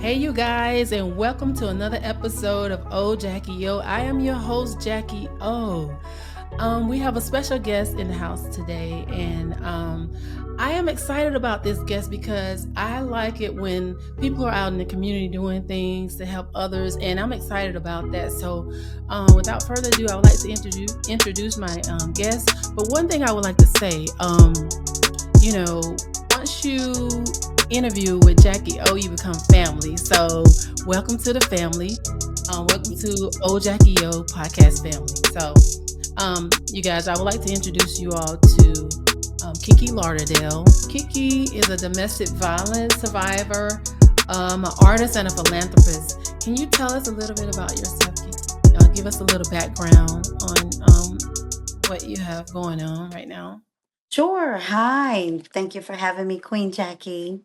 Hey, you guys, and welcome to another episode of Oh Jackiee Oh. I am your host, Jackiee Oh. We have a special guest in the house today, and I am excited about this guest because I like it when people are out in the community doing things to help others, and I'm excited about that. So, without further ado, I would like to introduce my guest. But one thing I would like to say, once you interview with Jackiee Oh, you become family. So, welcome to the family. Welcome to Oh Jackiee Oh podcast family. So, you guys, I would like to introduce you all to KiKi Lauderdale. KiKi is a domestic violence survivor, an artist, and a philanthropist. Can you tell us a little bit about yourself, KiKi? Give us a little background on what you have going on right now. Sure. Hi. Thank you for having me, Queen Jackie.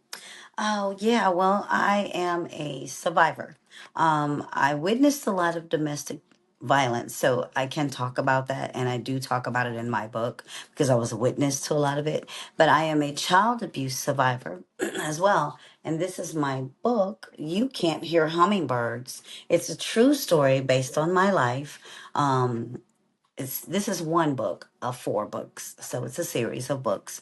Oh, yeah. Well, I am a survivor. I witnessed a lot of domestic violence, so I can talk about that, and I do talk about it in my book because I was a witness to a lot of it. But I am a child abuse survivor as well. And this is my book, You Can't Hear Hummingbirds. It's a true story based on my life. This is one book of four books, so it's a series of books.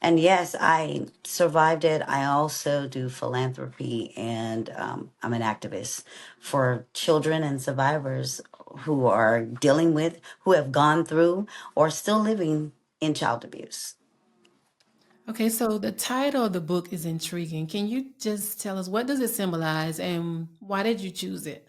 And yes, I survived it. I also do philanthropy, and I'm an activist for children and survivors who are dealing with, who have gone through, or still living in child abuse. Okay, so the title of the book is intriguing. Can you just tell us what does it symbolize and why did you choose it?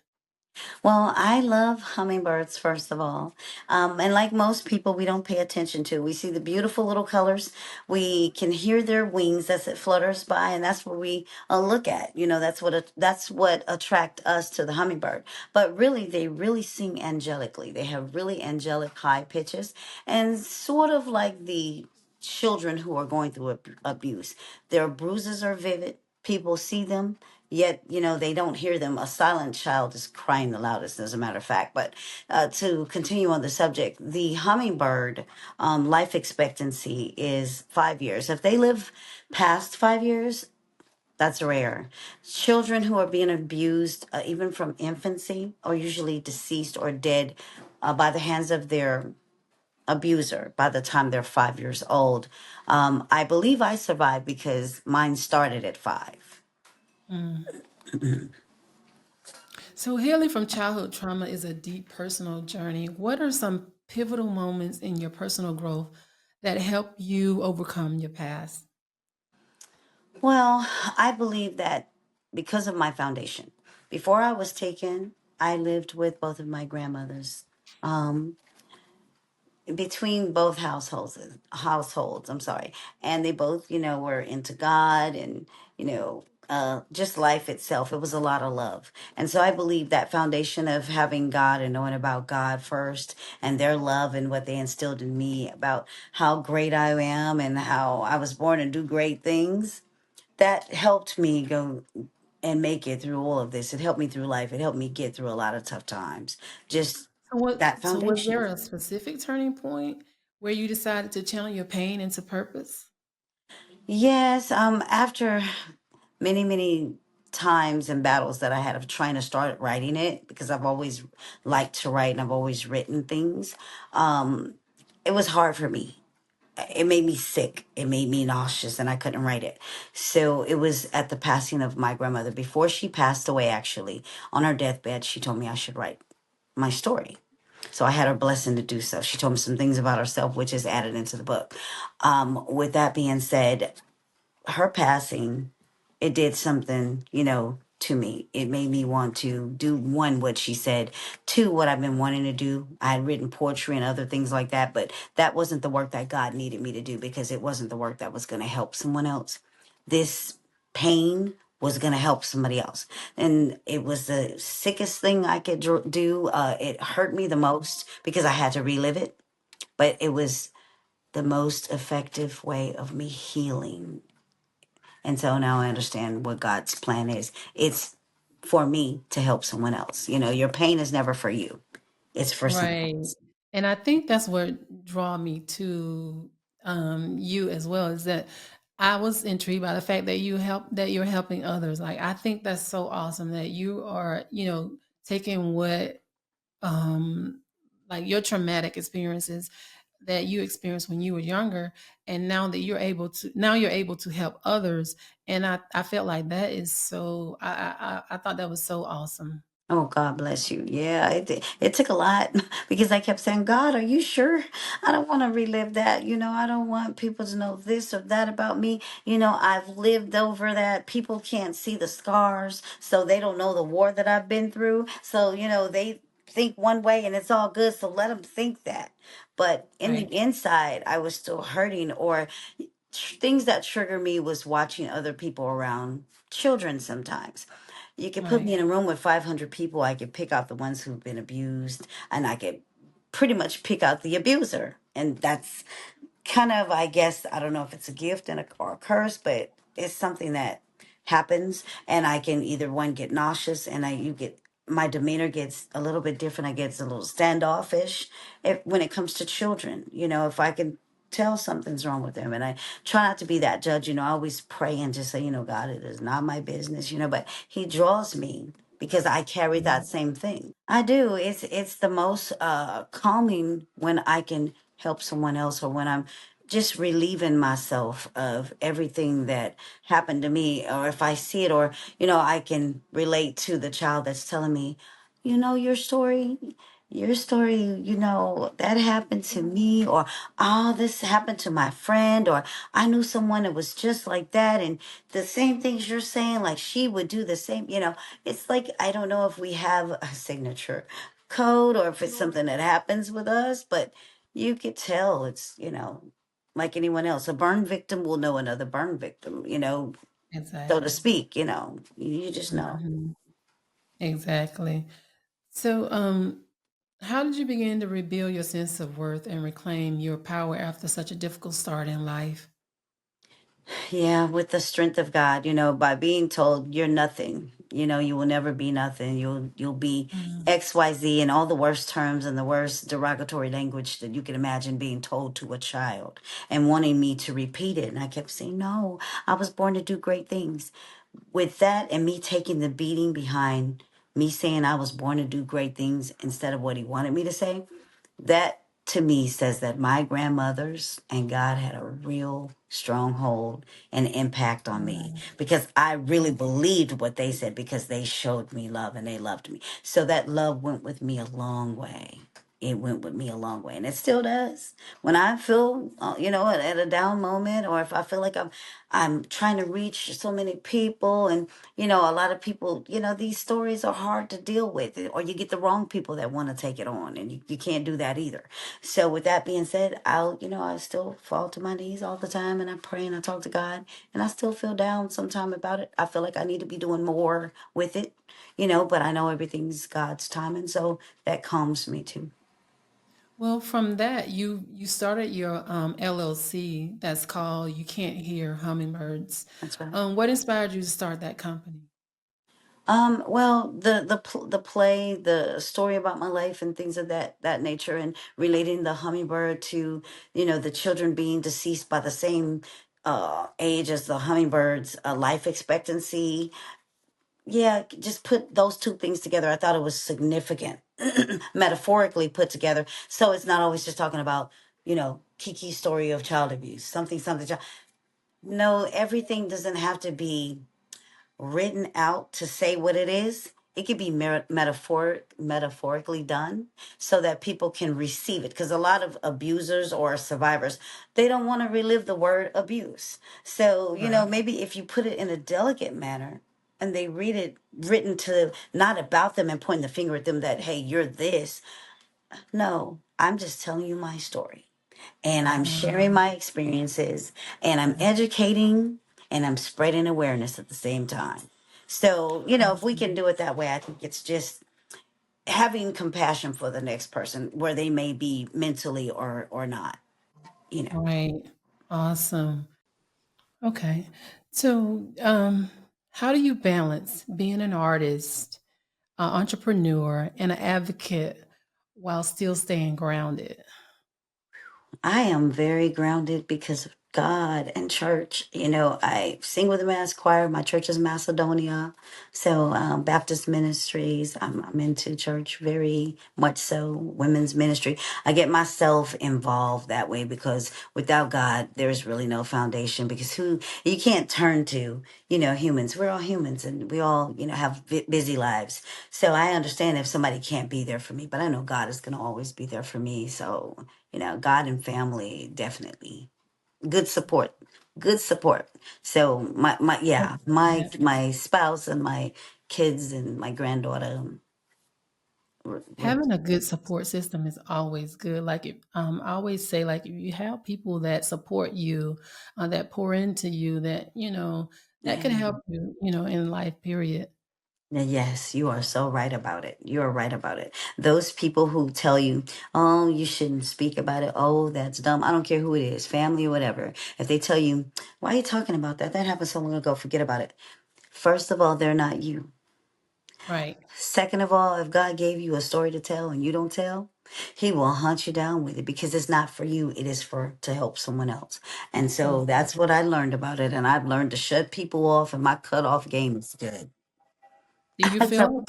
Well, I love hummingbirds, first of all. And like most people, we don't pay attention to. We see the beautiful little colors. We can hear their wings as it flutters by, and that's what we look at. That's what attract us to the hummingbird. But really, they really sing angelically. They have really angelic high pitches, and sort of like the children who are going through abuse. Their bruises are vivid. People see them, yet they don't hear them. A silent child is crying the loudest, as a matter of fact. But to continue on the subject, the hummingbird life expectancy is 5 years. If they live past 5 years, that's rare. Children who are being abused, even from infancy, are usually deceased or dead by the hands of their abuser by the time they're 5 years old. I believe I survived because mine started at 5. Mm. So, healing from childhood trauma is a deep personal journey. What are some pivotal moments in your personal growth that help you overcome your past? Well, I believe that because of my foundation. Before I was taken, I lived with both of my grandmothers. Um, Between both households, I'm sorry. And they both, were into God and, just life itself. It was a lot of love. And so I believe that foundation of having God and knowing about God first and their love and what they instilled in me about how great I am and how I was born to do great things, that helped me go and make it through all of this. It helped me through life. It helped me get through a lot of tough times. Just that So was foundation. there a specific turning point where you decided to channel your pain into purpose? Yes, after many, many times and battles that I had of trying to start writing it, because I've always liked to write and I've always written things, um, it was hard for me. It made me sick. It made me nauseous and I couldn't write it. So it was at the passing of my grandmother. Before she passed away, actually, on her deathbed, she told me I should write my story. So I had her blessing to do so. She told me some things about herself, which is added into the book. With that being said, her passing, it did something, to me. It made me want to do, one, what she said, two, what I've been wanting to do. I had written poetry and other things like that, but that wasn't the work that God needed me to do because it wasn't the work that was going to help someone else. This pain was going to help somebody else. And it was the sickest thing I could do. It hurt me the most because I had to relive it, but it was the most effective way of me healing. And so now I understand what God's plan is. It's for me to help someone else. Your pain is never for you. It's for someone Right. else. And I think that's what draw me to you as well is that I was intrigued by the fact that you're helping others. Like, I think that's so awesome that you are, taking what, um like, your traumatic experiences that you experienced when you were younger, and now you're able to help others. And I felt like that is so I thought that was so awesome. Oh, God bless you. Yeah, it took a lot because I kept saying, God, are you sure? I don't want to relive that. I don't want people to know this or that about me. I've lived over that. People can't see the scars, so they don't know the war that I've been through. So, they think one way and it's all good. So let them think that. But in the Right. inside, I was still hurting, or things that trigger me was watching other people around children sometimes. You could put me Right. in a room with 500 people. I could pick out the ones who've been abused, and I could pretty much pick out the abuser. And that's kind of, I guess, I don't know if it's a gift or a curse, but it's something that happens. And I can either one get nauseous, and my demeanor gets a little bit different. I get a little standoffish when it comes to children. If I can tell something's wrong with them, and I try not to be that judge. I always pray and just say, God, it is not my business. But He draws me because I carry that Mhm. same thing. I do. It's the most calming when I can help someone else, or when I'm just relieving myself of everything that happened to me, or if I see it, or I can relate to the child that's telling me, your story, that happened to me, or oh, this happened to my friend, or I knew someone that was just like that, and the same things you're saying, like she would do the same. It's like, I don't know if we have a signature code, or if it's something that happens with us, but you could tell it's, like anyone else. A burn victim will know another burn victim, so to Exactly. speak. You just know. Mhm. Exactly. So, how did you begin to rebuild your sense of worth and reclaim your power after such a difficult start in life? Yeah, with the strength of God, by being told you're nothing, you will never be nothing. You'll be Mm. XYZ, and all the worst terms and the worst derogatory language that you can imagine being told to a child, and wanting me to repeat it. And I kept saying, no, I was born to do great things. With that, and me taking the beating behind me saying I was born to do great things instead of what He wanted me to say, that to me says that my grandmothers and God had a real strong hold and impact on me, Mm. because I really believed what they said, because they showed me love and they loved me. So that love went with me a long way. It went with me a long way, and it still does. When I feel, at a down moment, or if I feel like I'm trying to reach so many people, and a lot of people, these stories are hard to deal with, or you get the wrong people that want to take it on, and you can't do that either. So with that being said, I still fall to my knees all the time, and I pray and I talk to God, and I still feel down sometime about it. I feel like I need to be doing more with it, but I know everything's God's timing, so that calms me too. Well, from that, you started your LLC that's called You Can't Hear Hummingbirds. That's right. What inspired you to start that company? Well, the play, the story about my life, and things of that nature, and relating the hummingbird to, the children being deceased by the same age as the hummingbird's life expectancy. Yeah, just put those two things together. I thought it was significant, metaphorically put together. So it's not always just talking about, Kiki's story of child abuse, something, something. No, everything doesn't have to be written out to say what it is. It could be metaphorically done, so that people can receive it. Because a lot of abusers or survivors, they don't want to relive the word abuse. So, Right. maybe if you put it in a delicate manner, and they read it written to, not about them and pointing the finger at them that, hey, you're this. No, I'm just telling you my story, and I'm sharing Mm. my experiences, and I'm educating, and I'm spreading awareness at the same time. So, if we can Awesome. do it that way, I think it's just having compassion for the next person, where they may be mentally or not, you know. Right. Awesome. Okay. So, how do you balance being an artist, an entrepreneur, and an advocate while still staying grounded? I am very grounded because of God and church. I sing with the mass choir. My church is Macedonia. So, Baptist ministries, I'm into church very much so, women's ministry. I get myself involved that way because without God, there's really no foundation because who you can't turn to, humans. We're all humans and we all, have busy lives. So I understand if somebody can't be there for me, but I know God is going to always be there for me. So, God and family, definitely good support, good support. So my yeah, my Yeah. my spouse and my kids and my granddaughter were Having a good support system is always good. Like, I always say, like, if you have people that support you, that pour into you, that, that can yeah. help you, in life, period. Yes, you are so right about it. You are right about it. Those people who tell you, oh, you shouldn't speak about it. Oh, that's dumb. I don't care who it is, family or whatever. If they tell you, why are you talking about that? That happened so long ago. Forget about it. First of all, they're not you. Right. Second of all, if God gave you a story to tell and you don't tell, he will hunt you down with it because it's not for you. It is for to help someone else. And so Okay. that's what I learned about it. And I've learned to shut people off and my cutoff game is good. Do you So, feel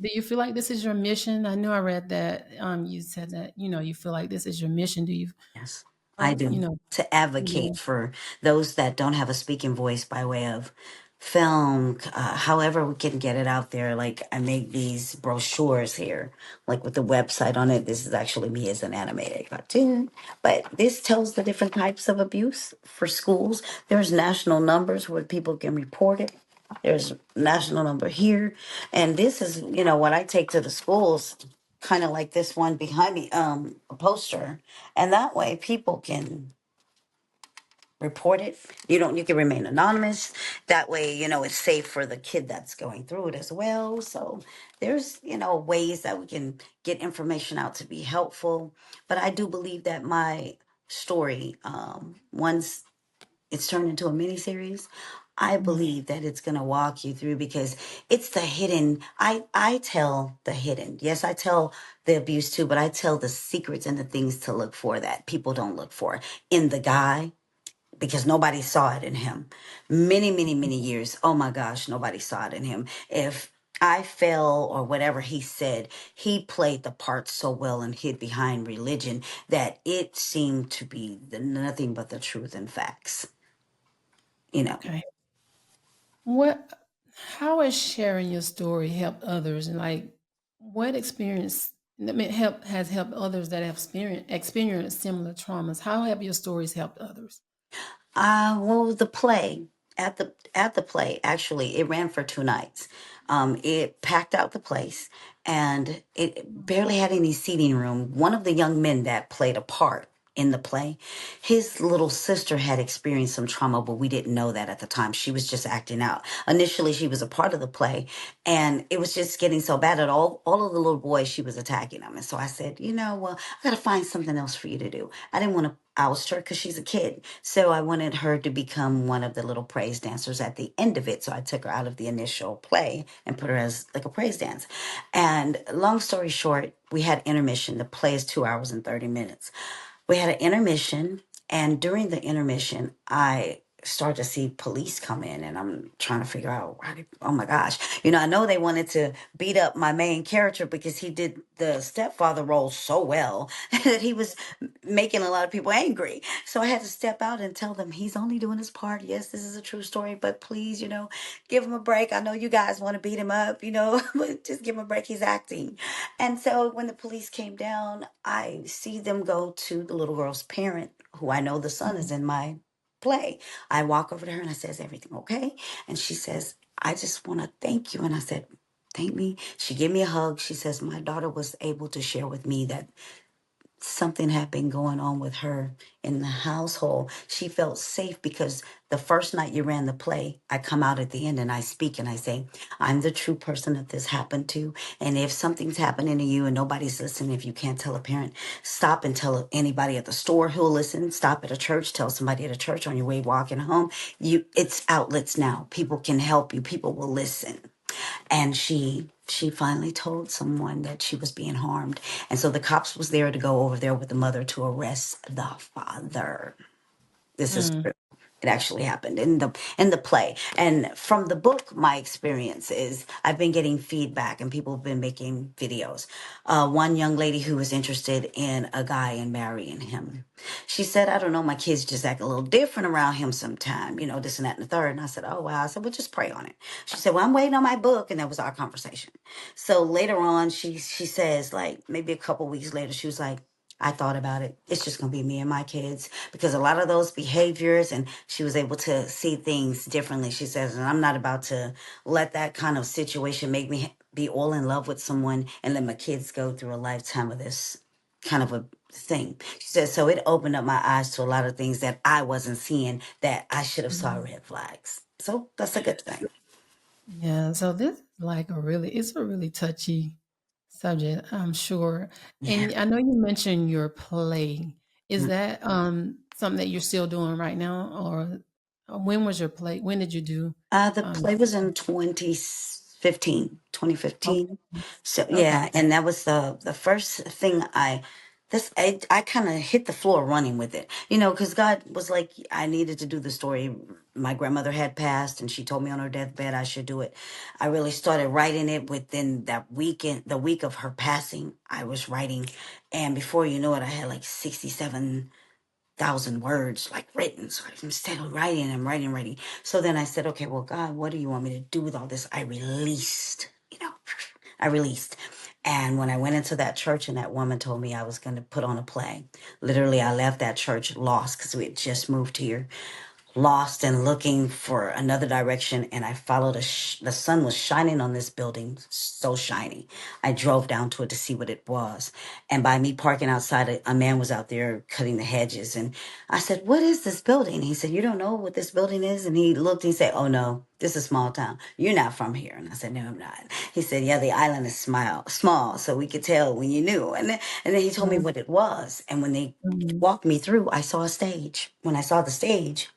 do you feel like this is your mission? I know I read that, you said that, you feel like this is your mission. Do you, yes, I you do. know, To you know advocate for those that don't have a speaking voice by way of film, however we can get it out there. Like I make these brochures here, like with the website on it. This is actually me as an animated cartoon, but this tells the different types of abuse for schools. There's national numbers where people can report it. There's national number here, and this is what I take to the schools, kind of like this one behind me, a poster, and that way people can report it. You can remain anonymous. That way, it's safe for the kid that's going through it as well. So there's, ways that we can get information out to be helpful. But I do believe that my story, once it's turned into a mini series, I Mhm. believe that it's going to walk you through because it's the hidden. I tell the hidden. Yes, I tell the abuse too, but I tell the secrets and the things to look for that people don't look for in the guy because nobody saw it in him. Many, many, many years. Oh my gosh, nobody saw it in him. If I fell or whatever he said, he played the part so well and hid behind religion that it seemed to be nothing but the truth and facts. You know, Okay. What how has sharing your story helped others? And like what experience that may help has helped others that have experienced similar traumas? How have your stories helped others? well, the play at the play actually it ran for 2 nights. It packed out the place, and it barely had any seating room. One of the young men that played a part in the play, his little sister had experienced some trauma, but we didn't know that at the time. She was just acting out. Initially, she was a part of the play, and it was just getting so bad that all of the little boys she was attacking them. And so I said, well, I got to find something else for you to do. I didn't want to oust her because she's a kid. So I wanted her to become one of the little praise dancers at the end of it. So I took her out of the initial play and put her as like a praise dance. And long story short, we had intermission. The play is 2 hours and 30 minutes. We had an intermission, and during the intermission, I started to see police come in, and I'm trying to figure out oh my gosh. I know they wanted to beat up my main character because he did the stepfather role so well that he was making a lot of people angry. So I had to step out and tell them he's only doing his part. Yes, this is a true story, but please, give him a break. I know you guys want to beat him up, but just give him a break. He's acting. And so when the police came down, I see them go to the little girl's parent, who I know the son is Mhm. in my play. I walk over to her and I says, everything okay? And she says, I just want to thank you. And I said, thank me. She gave me a hug. She says, my daughter was able to share with me that something had been going on with her in the household. She felt safe because the first night you ran the play, I come out at the end and I speak and I say, I'm the true person that this happened to. And if something's happening to you and nobody's listening, if you can't tell a parent, stop and tell anybody at the store who'll listen. Stop at a church, tell somebody at a church on your way walking home. It's outlets now. People can help you. People will listen. And she finally told someone that she was being harmed, and so the cops was there to go over there with the mother to arrest the father. This is Mm, true. It actually happened in the play. And from the book, my experience is I've been getting feedback and people have been making videos. One young lady who was interested in a guy and marrying him. She said, I don't know, my kids just act a little different around him sometime, you know, this and that and the third. And I said, oh wow. I said, well, just pray on it. She said, well, I'm waiting on my book. And that was our conversation. So later on, she says, like maybe a couple weeks later, she was like, I thought about it. It's just going to be me and my kids because a lot of those behaviors, and she was able to see things differently. She says, and I'm not about to let that kind of situation make me be all in love with someone and let my kids go through a lifetime of this kind of a thing. She says, so it opened up my eyes to a lot of things that I wasn't seeing that I should have saw mm. red flags. So that's a good thing. Yeah, so this is like it's a really touchy subject, I'm sure. Yeah. And I know you mentioned your play. Is Mm. that something that you're still doing right now, or when was your play? When did you do The play your was play? in 2015, twenty Okay, fifteen. So okay. yeah, and that was the first thing I kind of hit the floor running with it, you know, because God was like, I needed to do the story. My grandmother had passed, and she told me on her deathbed I should do it. I really started writing it within that weekend, the week of her passing. I was writing, and before you know it, I had like 67,000 words like written. So I'm still writing, I'm writing. So then I said, okay, well, God, what do you want me to do with all this? I released, you know, I released. And when I went into that church and that woman told me I was going to put on a play, literally, I left that church lost because we had just moved here, lost and looking for another direction. And I followed the sun was shining on this building, so shiny. I drove down to it to see what it was. And by me parking outside, a man was out there cutting the hedges. And I said, what is this building? He said, you don't know what this building is? And he looked and he said, oh no, this is a small town. You're not from here. And I said, no, I'm not. He said, yeah, the island is small. So we could tell when you knew. And then he told me Mhm, what it was. And when they mhm, walked me through, I saw a stage. When I saw the stage,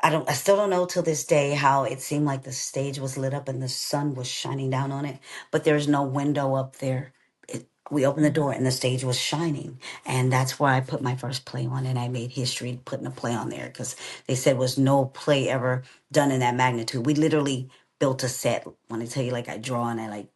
I still don't know till this day how it seemed like the stage was lit up and the sun was shining down on it, but there's no window up there. We opened the mhm. door and the stage was shining, and that's where I put my first play on, and I made history putting a play on there because they said was no play ever done in that magnitude. We literally built a set. When I tell you, like I draw and I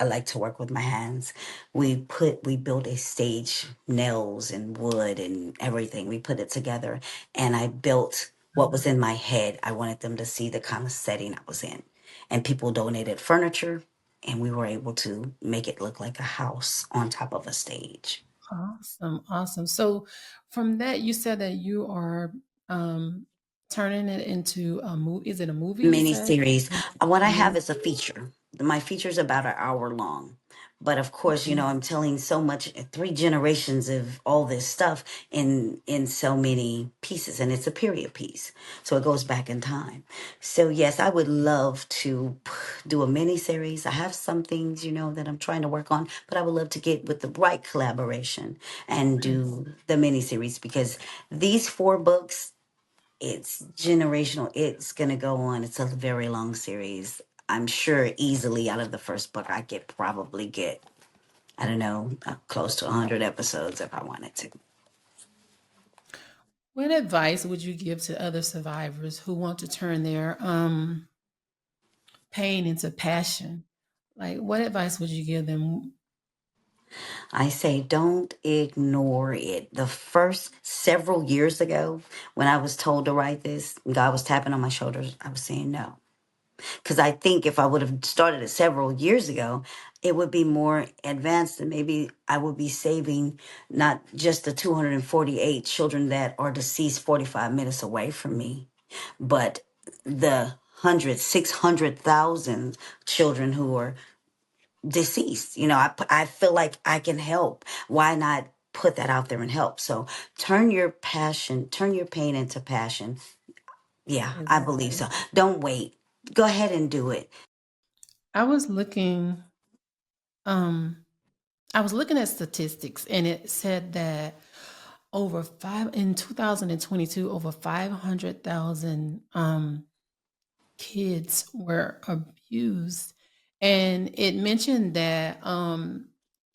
like to work with my hands. We built a stage, nails and wood and everything. We put it together, and I built what was in my head. I wanted them to see the kind of setting I was in. And people donated furniture, and we were able to make it look like a house on top of a stage. Awesome, awesome. So from that, you said that you are um, turning it into a movie. Is it a movie you Mini said? series. What I have Mini. is a feature. My feature is about an hour long. But of course, you know, Okay. I'm telling so much, three generations of all this stuff in so many pieces, and it's a period piece. So it goes back in time. So yes, I would love to do a mini series. I have some things, you know, that I'm trying to work on, but I would love to get with the right collaboration and do the mini series because these four books, it's generational. It's going to go on. It's a very long series. I'm sure easily out of the first book, I could probably get, I don't know, close to 100 episodes if I wanted to. What advice would you give to other survivors who want to turn their pain into passion? Like, what advice would you give them? I say don't ignore it. The first several years ago, when I was told to write this, God was tapping on my shoulders. I was saying no. Because I think if I would have started it several years ago, it would be more advanced and maybe I would be saving not just the 248 children that are deceased 45 minutes away from me, but the 600,000 children who are deceased. You know, I feel like I can help. Why not put that out there and help? So turn your pain into passion. Yeah, I believe Exactly. so. Don't wait. Go ahead and do it. I was looking. Um, I was looking at statistics, and it said that over five in 2022, over 500,000 kids were abused, and it mentioned that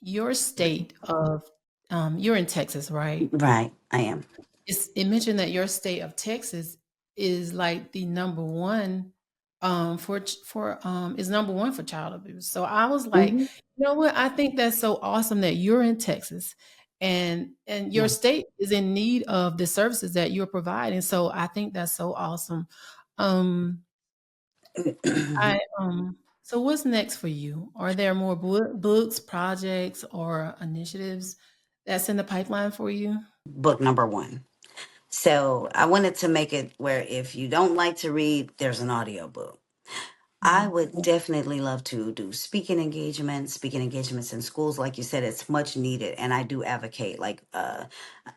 your state of you're in Texas, right? Right, I am. it mentioned that your state of Texas is like the number one is number one for child abuse. So I was like, Mhm. you know what? I think that's so awesome that you're in Texas and your Yeah. state is in need of the services that you're providing. So I think that's so awesome. Um I so what's next for you? Are there more books, projects, or initiatives that's in the pipeline for you? Book number one. So I wanted to make it where if you don't like to read, there's an audiobook. I Mhm. would definitely love to do speaking engagements in schools. Like you said, it's much needed. And I do advocate, like,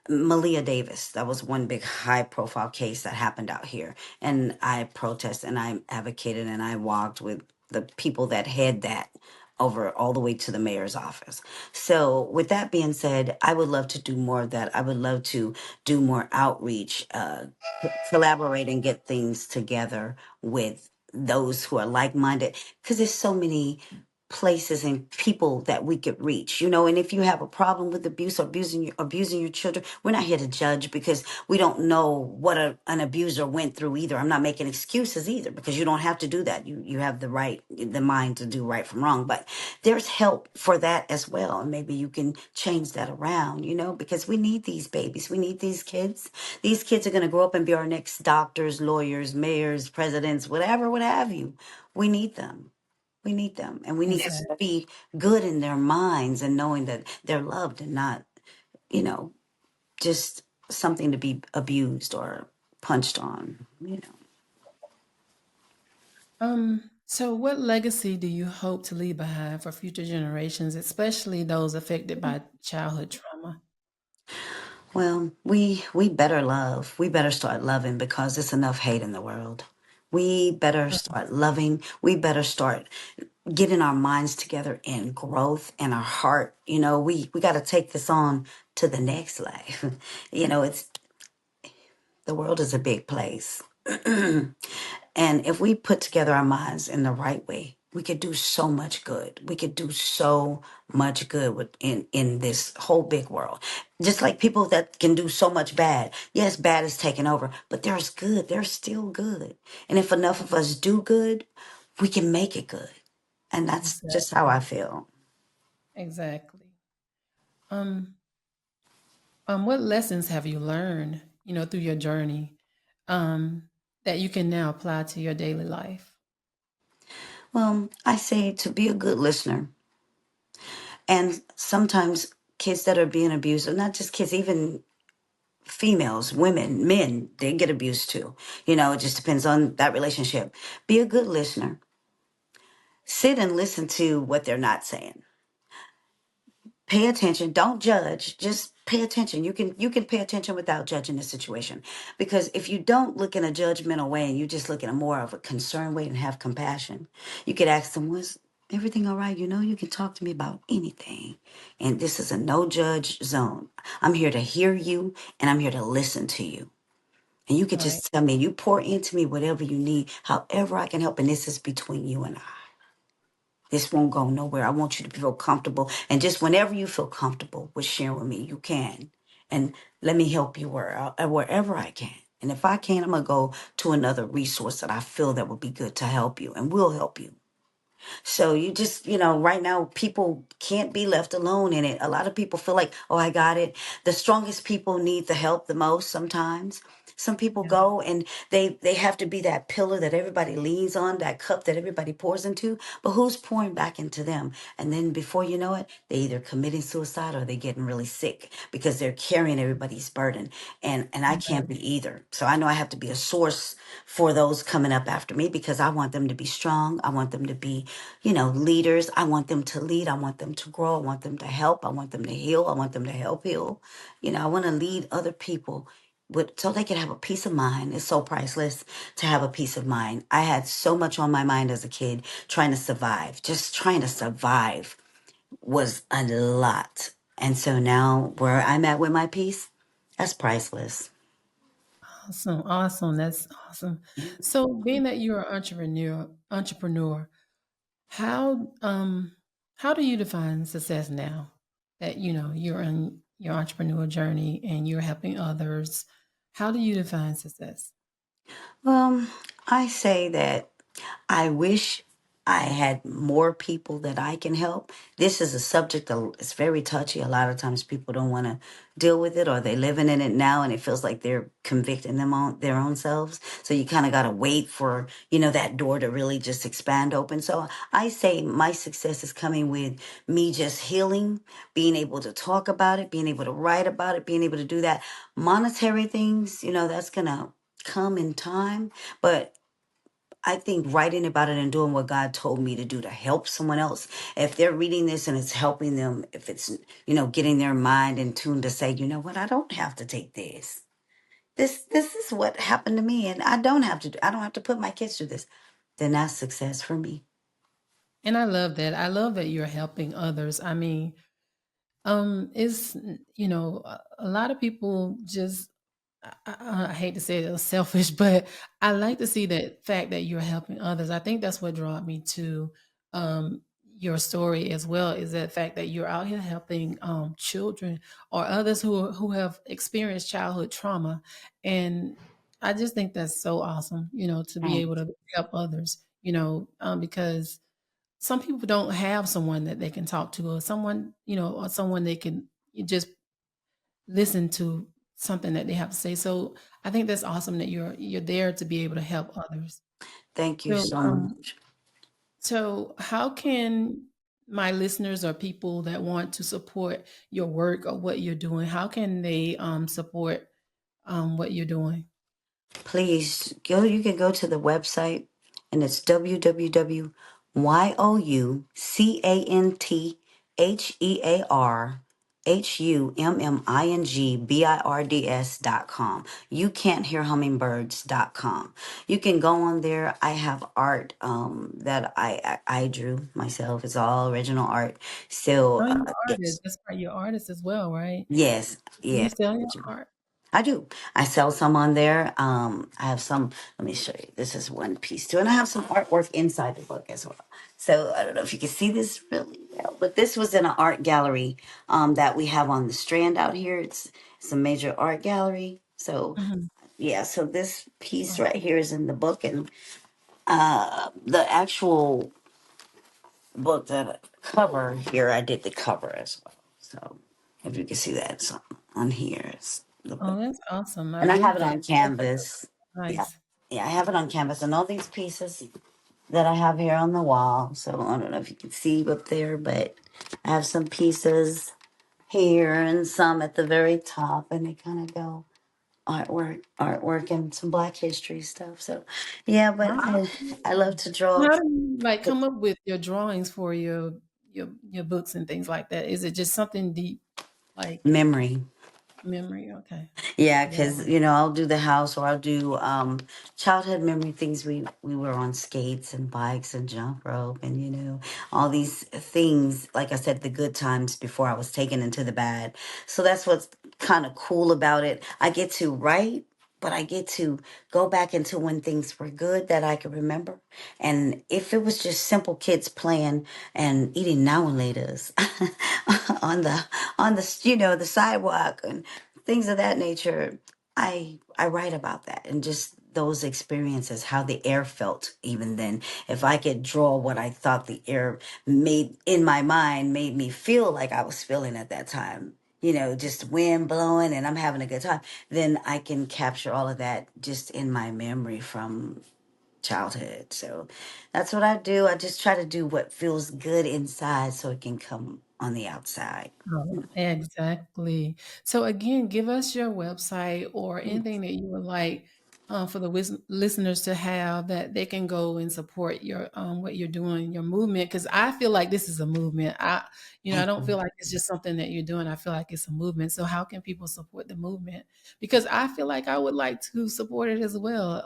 Malia Davis. That was one big high profile case that happened out here. And I protested and I advocated and I walked with the people that had that over all the way to the mayor's office. So, with that being said, I would love to do more of that. I would love to do more outreach, collaborate and get things together with those who are like minded because there's so many places and people that we could reach, and if you have a problem with abuse or abusing your children, we're not here to judge because we don't know what an abuser went through either. I'm not making excuses either because you don't have to do that. You have the mind to do right from wrong, but there's help for that as well, and maybe you can change that around, because we need these babies, we need these kids are going to grow up and be our next doctors, lawyers, mayors, presidents, whatever, what have you. We need them. We need them. And we need them Exactly. to be good in their minds and knowing that they're loved and not, you know, just something to be abused or punched on. So what legacy do you hope to leave behind for future generations, especially those affected by childhood trauma? Well, we better love. We better start loving because there's enough hate in the world. We better start loving. We better start getting our minds together in growth and our heart. We got to take this on to the next life. It's the world is a big place. And if we put together our minds in the right way, we could do so much good. We could do so much good in this whole big world. Just like people that can do so much bad. Yes, bad is taking over, but there's good. There's still good. And if enough of us do good, we can make it good. And that's just how Exactly. I feel. Exactly. Um, what lessons have you learned, through your journey, um, that you can now apply to your daily life? Well, I say to be a good listener. And sometimes kids that are being abused, or not just kids, even females, women, men, they get abused too. It just depends on that relationship. Be a good listener. Sit and listen to what they're not saying. Pay attention. Don't judge. Just pay attention. You can pay attention without judging the situation. Because if you don't look in a judgmental way and you just look in a more of a concerned way and have compassion, you could ask them, was everything all right? You can talk to me about anything. And this is a no judge zone. I'm here to hear you and I'm here to listen to you. And you could Right. just tell me, you pour into me whatever you need, however I can help. And this is between you and I. This won't go nowhere. I want you to feel comfortable. And just whenever you feel comfortable with sharing with me, you can. And let me help you wherever I can. And if I can, I'm going to go to another resource that I feel that would be good to help you and will help you. So you just, right now, people can't be left alone in it. A lot of people feel like, oh, I got it. The strongest people need the help the most sometimes. Some people Yeah. go and they have to be that pillar that everybody leans on, that cup that everybody pours into. But who's pouring back into them? And then before you know it, they either committing suicide or they getting really sick because they're carrying everybody's burden. And I can't be either. So I know I have to be a source for those coming up after me because I want them to be strong. I want them to be leaders. I want them to lead. I want them to grow. I want them to help. I want them to heal. I want them to help heal. I want to lead other people so they can have a peace of mind. It's so priceless to have a peace of mind. I had so much on my mind as a kid trying to survive. Just trying to survive was a lot. And so now where I'm at with my peace, that's priceless. Awesome. Awesome. That's awesome. So being that you're an entrepreneur, how how do you define success now that you're on your entrepreneurial journey and you're helping others? How do you define success? Well, I say that I wish I had more people that I can help. This is a subject that it's very touchy. A lot of times people don't want to deal with it, or they're living in it now and it feels like they're convicting them on their own selves. So you kind of got to wait for, that door to really just expand open. So I say my success is coming with me just healing, being able to talk about it, being able to write about it, being able to do that. Monetary things, that's going to come in time. But I think writing about it and doing what God told me to do to help someone else, if they're reading this and it's helping them, if it's, getting their mind in tune to say, you know what, I don't have to take this. This is what happened to me, and I don't have to put my kids through this. Then that's success for me. And I love that. I love that you're helping others. I mean, it's a lot of people just I hate to say they're selfish, but I like to see that fact that you're helping others. I think that's what drew me to um, your story as well, is that fact that you're out here helping children or others who have experienced childhood trauma, and I just think that's so awesome. To be Right. able to help others. Because some people don't have someone that they can talk to, or someone they can just listen to something that they have to say. So I think that's awesome that you're there to be able to help others. Thank you So so much. how can my listeners or people that want to support your work or what you're doing, how can they support what you're doing? Please go. You can go to the website, and it's www.youcanthearhummingbirds.com. You can't hear hummingbirds.com. You can go on there. I have art that I drew myself. It's all original art. So Oh, you're an artist. it's That's right. You're an artist as well, right? yes, Do you yes. sell your art? I do. I sell some on there. I have some. Let me show you. This is one piece too, and I have some artwork inside the book as well. So I don't know if you can see this really well, but this was in an art gallery that we have on the Strand out here. It's a major art gallery. So Mhm. yeah, so this piece Wow. right here is in the book, and the actual book that cover here, I did the cover as well. So if you can see that, it's on here. It's the Oh, book. that's awesome. I And I have love it that. on canvas. Yeah. Nice. Yeah, I have it on canvas. And all these pieces that I have here on the wall. So I don't know if you can see up there, but I have some pieces here and some at the very top. And they kind of go artwork, and some Black history stuff. So yeah, but Wow. I love to draw. How do you, like, come up with your drawings for your books and things like that? Is it just something deep, like Memory. memory? Okay. Yeah, Yeah. because I'll do the house, or I'll do childhood memory things. We were on skates and bikes and jump rope, and all these things. Like I said, the good times before I was taken into the bad. So that's what's kind of cool about it. I get to write, but I get to go back into when things were good that I can remember. And if it was just simple kids playing and eating now and laters on the sidewalk and things of that nature, I write about that and just those experiences, how the air felt even then. If I could draw what I thought the air made in my mind made me feel like I was feeling at that time, just wind blowing and I'm having a good time, then I can capture all of that just in my memory from childhood. So that's what I do. I just try to do what feels good inside so it can come on the outside. Oh, exactly. So again, give us your website or anything that you would like for the listeners to have that they can go and support your what you're doing, your movement. Because I feel like this is a movement. I Thank don't feel you. like it's just something that you're doing. I feel like it's a movement. So how can people support the movement? Because I feel like I would like to support it as well.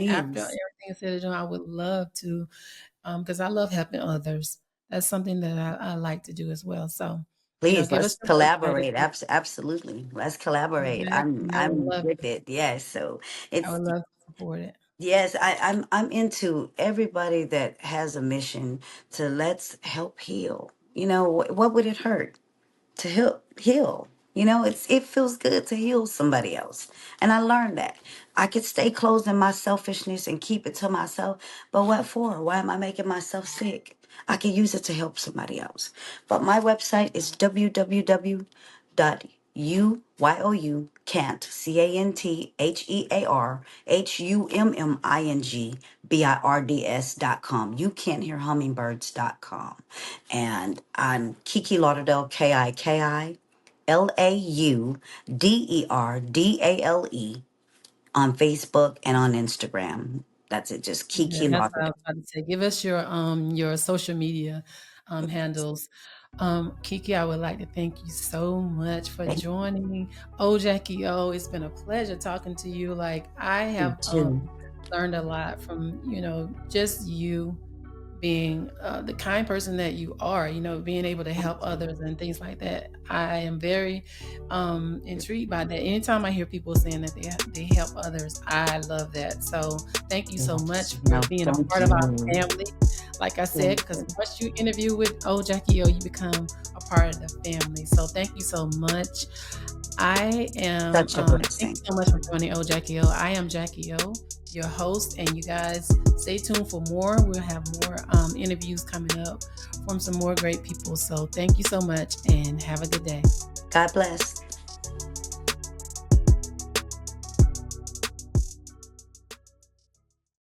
After Please. everything is said and done, I would love to because I love helping others. That's something that I like to do as well. So, Please, give us let's your website collaborate. again. Absolutely. Let's collaborate. I'm Exactly. I would I'm love with it. it. Yes. So I would it's love to support it. yes, I'm into everybody that has a mission to let's help heal. What would it hurt to help heal? It feels good to heal somebody else. And I learned that. I could stay closed in my selfishness and keep it to myself. But what for? Why am I making myself sick? I can use it to help somebody else. But my website is www.you can't CanthearHummingbirds.com. You can't hear hummingbirds.com. And I'm KiKi Lauderdale, Lauderdale on Facebook and on Instagram. That's it, just Yeah, KiKi that's what I Lauderdale. was about to say. Give us your social media handles. Kiki, I would like to thank you so much for Thank joining. Oh, Jackie O, it's been a pleasure talking to you. Like I you have too. learned a lot from, just you being the kind person that you are, being able to help others and things like that. I am very intrigued by that. Anytime I hear people saying that they help others, I love that. So thank you so Yes, much for being a thank part of our you. family. Like I said, Thank because you. once you interview with Jackie O, you become a part of the family. So thank you so much. I am, Such a thank blessing. you so much for joining Jackie O. I am Jackie O, your host, and you guys stay tuned for more. We'll have more interviews coming up from some more great people. So thank you so much and have a good day. God bless.